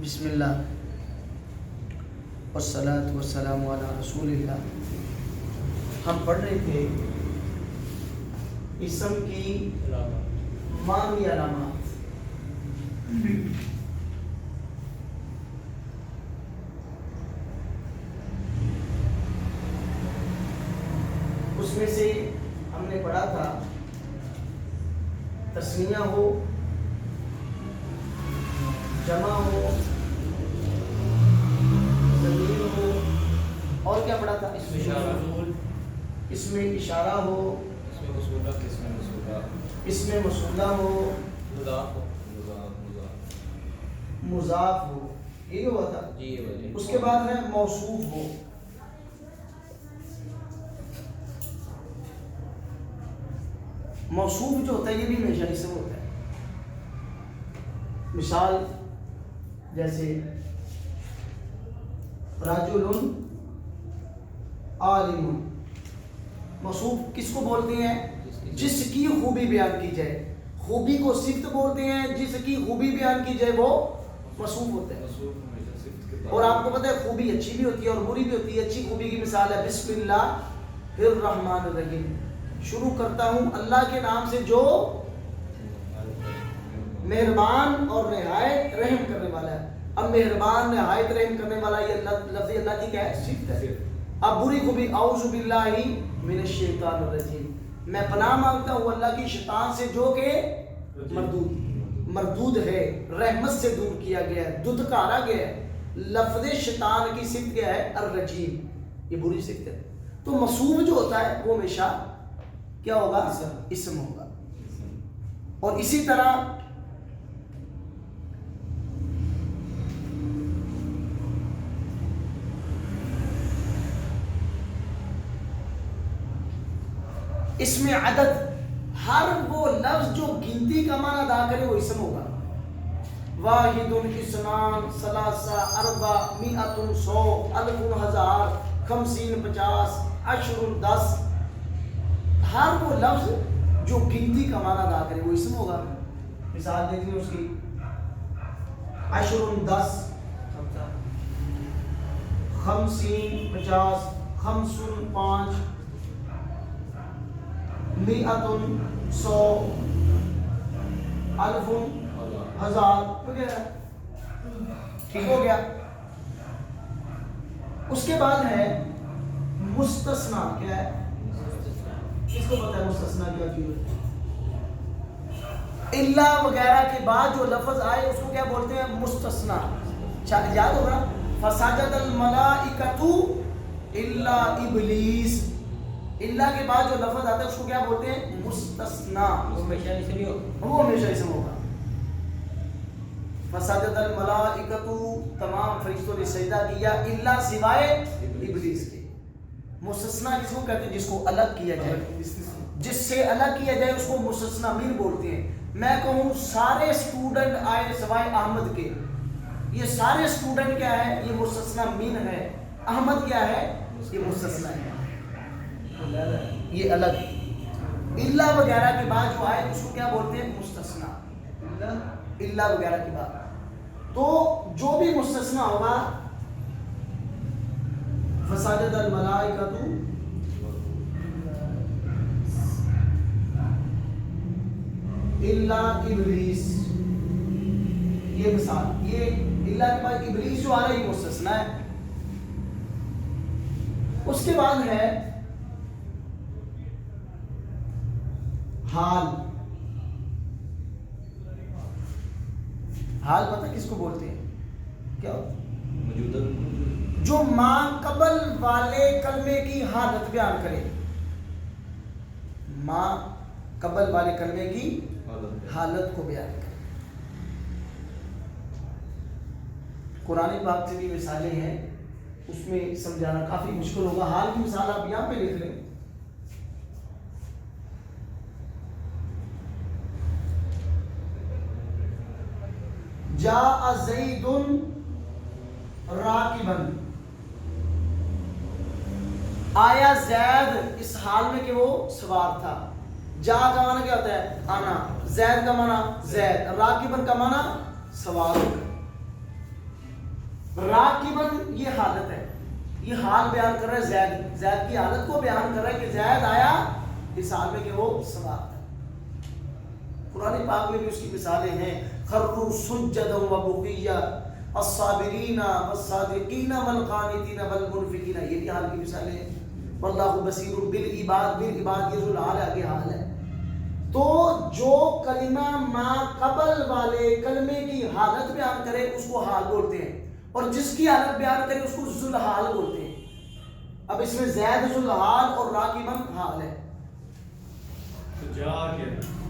بسم اللہ والصلاة والسلام علی رسول اللہ. ہم پڑھ رہے تھے اسم کی معنوی علامات. اس میں سے ہم نے پڑھا تھا تسنیہ ہو، جمع ہو، ضمیر ہو، اور کیا پڑھا تھا؟ اس میں اشارہ ہو، اس میں موصولہ ہو، مضاف ہو. یہ ہوا تھا. اس کے بعد ہے موصوف ہو. موصوف جو ہوتا ہے یہ بھی ہمیشہ اسم ہوتا ہے. مثال جیسے رجل عالم. موصوف کس کو بولتے ہیں؟ جس کی خوبی بیان کی جائے. خوبی کو صفت بولتے ہیں، جس کی خوبی بیان کی جائے وہ موصوف ہوتا ہے. اور آپ کو پتہ ہے خوبی اچھی بھی ہوتی ہے اور بری بھی ہوتی ہے. اچھی خوبی کی مثال ہے بسم اللہ الرحمن الرحیم. شروع کرتا ہوں اللہ کے نام سے جو مہربان اور نہایت رحم کرنے والا ہے. اب مہربان نہایت رحم کرنے والا یہ لفظ اللہ کی کیا ہے؟ صفت ہے. اب بری خوبی اعوذ باللہ من الشیطان الرجیم. میں پناہ مانگتا ہوں اللہ کی شیطان سے جو کہ مردود ہے، رحمت سے دور کیا گیا ہے، دھتکارا گیا ہے. لفظ شیطان کی صفت کیا ہے؟ الرجیم. یہ بری صفت ہے. تو موصوف جو ہوتا ہے وہ ہمیشہ کیا ہوگا؟ اسم ہوگا. اور اسی طرح اس میں عدد، ہر وہ لفظ جو گنتی کا معنی ادا کرے وہ اسم ہوگا. واحد، اثنان، ثلاثہ، اربع، مئۃ، 100، الف، 1000، 50، 50، عشر، 10. ہر وہ لفظ جو گنتی کا معنی ادا کرے وہ اسم ہوگا. مثال دیکھ لیں اس کی. عشر 10، 50 50، 5 5، مئۃ 100، الف 1000 وغیرہ. ٹھیک ہو گیا. اس کے بعد ہے مستثنا. کیا ہے؟ کس کو پتا ہے مستثنا کیا چیز ہے؟ اللہ وغیرہ کے بعد جو لفظ آئے اس کو کیا بولتے ہیں؟ مستثنا. یاد ہوگا فسجد الملائکۃ الا ابلیس. اللہ کے بعد جو لفظ آتا ہے اس کو کیا بولتے ہیں؟ مستثنا. وہ ہمیشہ اسم ہوگا. فسجد الملائکۃ، تمام فرشتوں نے سجدہ کیا، الا سوائے ابلیس کے. مستثنا کس کو کہتے ہیں؟ جس کو الگ کیا جائے، جس سے الگ کیا جائے اس کو مستثنا من بولتے ہیں. میں کہوں سارے اسٹوڈنٹ آئے سوائے احمد کے، یہ سارے اسٹوڈنٹ کیا ہے؟ یہ مستثنا من ہے. احمد کیا ہے؟ یہ مستثنا ہے، یہ الگ. اللہ وغیرہ کے بعد جو آئے اس کو کیا بولتے ہیں؟ مستثنا. اللہ وغیرہ کے بعد تو جو بھی مستثنا ہوگا فسجد الملائکۃ الا ابلیس. یہ مثال، یہ اللہ کے بعد ابلیس جو آ رہا ہے یہ مستثنا ہے. اس کے بعد ہے حال. حال پتہ کس کو بولتے ہیں؟ کیا موجودہ، جو ماں قبل والے کلمے کی حالت بیان کرے. ماں قبل والے کلمے کی حالت کو بیان کرے. قرآن پاک سے بھی مثالیں ہیں، اس میں سمجھانا کافی مشکل ہوگا. حال کی مثال آپ یہاں پہ لکھ لیں. جاء زید راکبا. آیا زید اس حال میں کہ وہ سوار تھا. جا کا معنی کیا ہوتا ہے؟ آنا. زید کا معنی زید. راکبن کا معنی سوار. راکبن یہ حالت ہے، یہ حال بیان کر رہا ہے زید، زید کی حالت کو بیان کر رہا ہے کہ زید آیا اس حال میں کہ وہ سوار تھا۔ قرآن پاک میں بھی اس کی مثالیں ہیں، خروا سجدا وبقیا الصابرین والصادقین والقانتین والمنفقین، یہ بھی حال کی مثالیں ہیں۔ واللہ بصیر بالعباد، بالعباد یہ ذو الحال آگے حال ہے۔ تو جو کلمہ ما قبل والے کلمے کی حالت بیان کرے اس کو حال بولتے ہیں، اور جس کی حالت بیان کرے اس کو ذو الحال بولتے ہیں۔ اب اس میں زید ذو الحال اور راکبن حال ہے،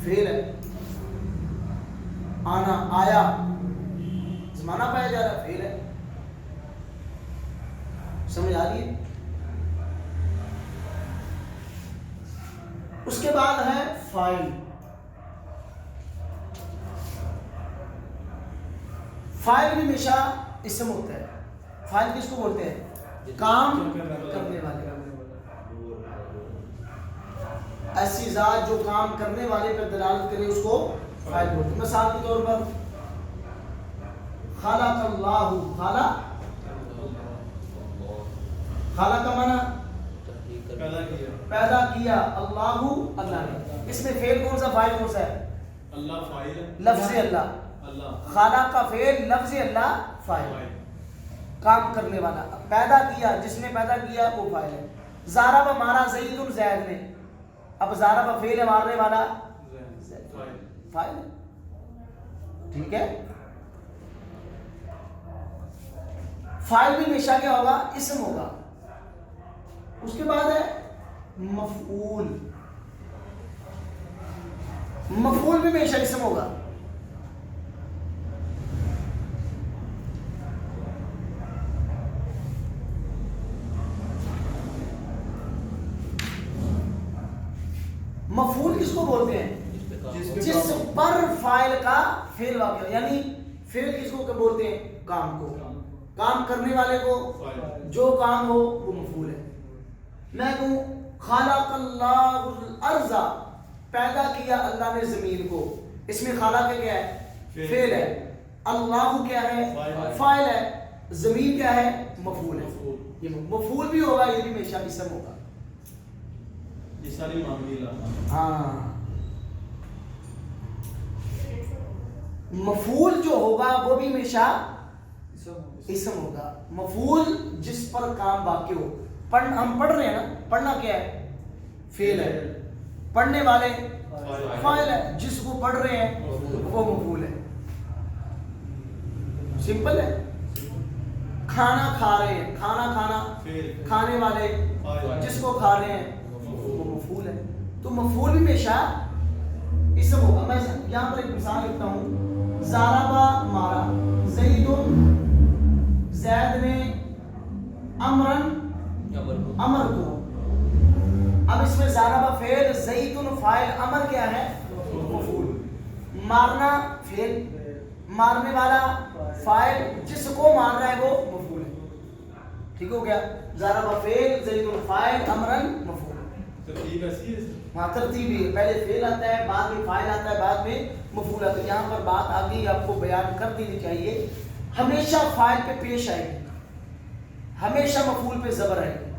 فعل ہے، آنا آیا زمانہ پایا جا رہا ہے، فعل ہے، سمجھ آ رہی ہے؟ اس کے بعد ہے فاعل۔ فاعل بھی ہمیشہ اسم ہوتا ہے۔ فاعل کس کو بولتے ہیں؟ کام کرنے والے، ایسی ذات جو کام کرنے والے پر دلالت کرے اس کو فاعل بولتے ہیں۔ مثال کے طور پر خلق اللہ، خلق کا معنی پیدا کیا، اللہ اللہ نے، اس میں فعل کون سا فاعل کون سا ہے؟ اللہ فاعل، لفظ اللہ، خالق کا فعل، لفظ اللہ فاعل، کام کرنے والا، پیدا کیا، جس نے پیدا کیا وہ فاعل ہے۔ ضرب مارا زید زید نے، اب ضرب فعل ہے، مارنے والا فاعل ہے، ٹھیک ہے۔ فاعل بھی ہمیشہ کیا ہوگا؟ اسم ہوگا۔ اس کے بعد ہے مفعول، مفعول بھی ہمیشہ اسم ہوگا۔ مفعول کس کو بولتے ہیں؟ جس پر فاعل کا فعل واقع، یعنی فعل کس کو بولتے ہیں؟ کام کو، کام کرنے والے کو، جو کام ہو وہ مفعول ہے۔ میں کہوں خلق اللہ الارض، پیدا کیا اللہ نے زمین کو، اس میں خلق کیا ہے؟ فعل ہے، اللہ کیا ہے؟ فاعل ہے، زمین کیا ہے؟ مفعول ہے۔ یہ مفعول بھی ہوگا، یہ بھی ہمیشہ اسم ہوگا۔ یہ ساری معاملہ، ہاں، مفعول جو ہوگا وہ بھی ہمیشہ اسم ہوگا۔ مفعول جس پر کام واقع ہو، ہم پڑھ رہے ہیں نا، پڑھنا کیا ہے؟ فعل ہے، پڑھنے والے فاعل ہے، جس کو پڑھ رہے ہیں وہ مفعول ہے، سمپل ہے۔ کھانا کھا رہے ہیں، کھانا کھانا، کھانے والے، جس کو کھا رہے ہیں وہ مفعول ہے۔ تو مفعول بھی ہمیشہ اسم ہوگا۔ میں یہاں پر ایک مثال لکھتا ہوں، ضربا مارا زید، زید نے امرن امر کو، اب اس میں ضربا فعل، زید فاعل، امر کیا ہے؟ مفعول۔ مارنا فعل، مارنے والا فاعل، جس کو مار رہا ہے وہ مفعول ہے، ٹھیک ہو گیا؟ ضربا فعل، زید فاعل، امرن مفعول۔ ترتیب ایسی ہے، ہاں ترتیب ہی ہے، پہلے فعل آتا ہے، بعد میں فاعل آتا ہے، بعد میں مفعول آتا ہے۔ یہاں پر بات آگے آپ کو بیان کر دینی چاہیے، ہمیشہ فاعل پہ پیش آئے گی، ہمیشہ مفعول پہ زبر آئے گی۔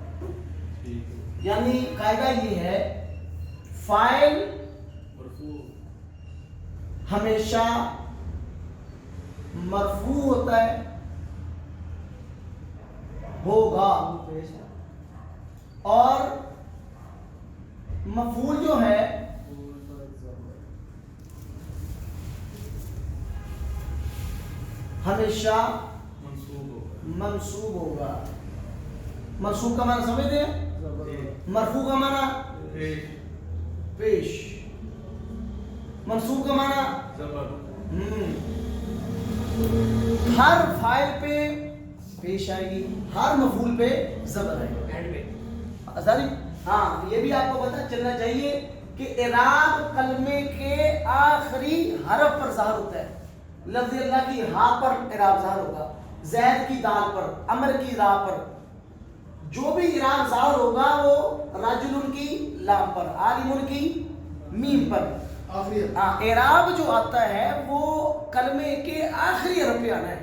یعنی قاعدہ یہ ہے، فاعل ہمیشہ مرفوع ہوتا ہے، ہوگا، اور مفعول جو ہے ہمیشہ منصوب ہوگا۔ منصوب کا معنی سمجھتے ہیں؟ مرفوع کا معنی پیش، منصوب کا معنی ہر فاعل پہ پیش آئے گی، ہر مفعول پہ زبر آئے گی۔ ہاں یہ بھی آپ کو پتہ چلنا چاہیے کہ اعراب کلمے کے آخری حرف پر ظاہر ہوتا ہے۔ لفظ اللہ کی ہاں پر اعراب ظاہر ہوگا، زید کی دال پر، امر کی را پر، جو بھی اعراب ظاہر ہوگا وہ رجل کی لام پر، عالم کی میم پر۔ اعراب جو آتا ہے وہ کلمے کے آخری حرف پہ آنا ہے۔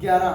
11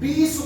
20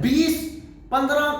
20 15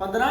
15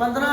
15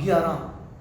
11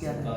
11,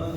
ਨਾਲ